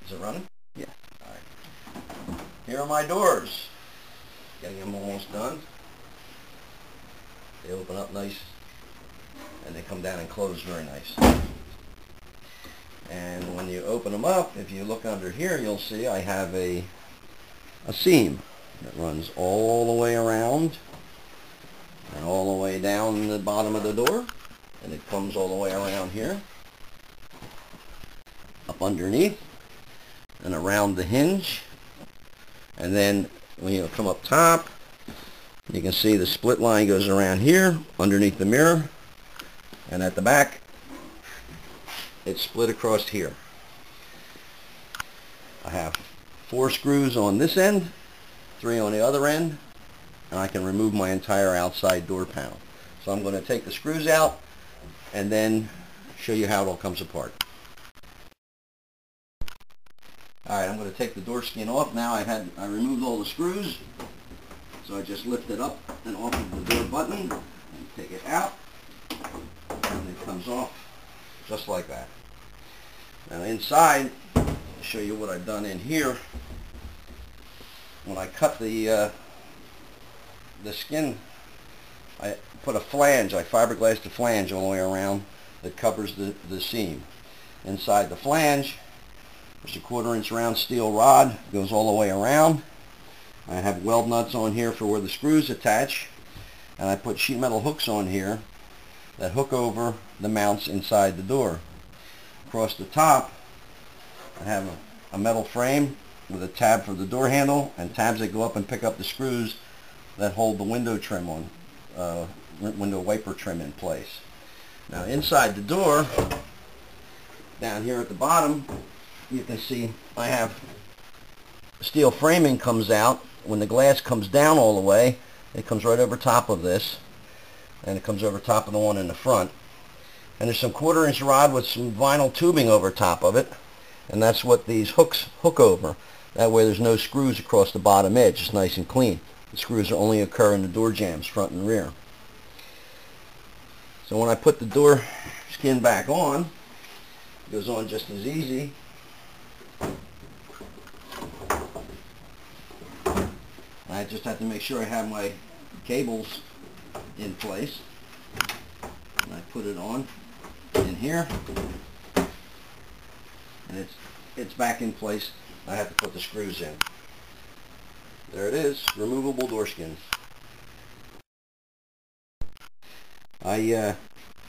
Is it running? Yeah. All right. Here are my doors. Getting them almost done. They open up nice, and they come down and close very nice. And when you open them up, if you look under here, you'll see I have a seam that runs all the way around and all the way down the bottom of the door, and it comes all the way around here, up underneath, and around the hinge. And then when you come up top, you can see the split line goes around here, underneath the mirror, and at the back, it's split across here. I have 4 screws on this end, 3 on the other end, and I can remove my entire outside door panel. So I'm going to take the screws out and then show you how it all comes apart. Alright, I'm going to take the door skin off now. I removed all the screws, so I just lift it up and off of the door button and take it out, and it comes off just like that. Now inside, I'll show you what I've done in here. When I cut the skin, I put a flange, I fiberglassed the flange all the way around that covers the seam. Inside the flange, there's a 1/4 inch round steel rod, goes all the way around. I have weld nuts on here for where the screws attach, and I put sheet metal hooks on here that hook over the mounts inside the door. Across the top, I have a metal frame with a tab for the door handle and tabs that go up and pick up the screws that hold the window trim on, window wiper trim in place. Now inside the door, down here at the bottom, you can see I have steel framing comes out. When the glass comes down all the way, it comes right over top of this, and it comes over top of the one in the front. And there's some 1/4 inch rod with some vinyl tubing over top of it, and that's what these hooks hook over. That way there's no screws across the bottom edge. It's nice and clean. The screws only occur in the door jambs, front and rear. So when I put the door skin back on, it goes on just as easy. I just have to make sure I have my cables in place. And I put it on in here, and it's back in place. I have to put the screws in. There it is, removable door skins. I'm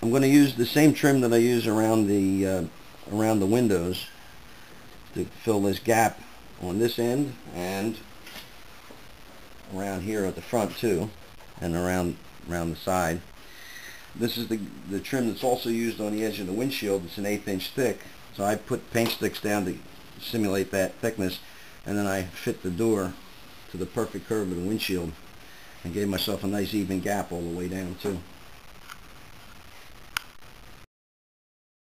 going to use the same trim that I use around the windows to fill this gap on this end and around here at the front too, and around the side. This is the trim that's also used on the edge of the windshield. It's an 1/8 inch thick, so I put paint sticks down to simulate that thickness, and then I fit the door to the perfect curve of the windshield and gave myself a nice even gap all the way down too.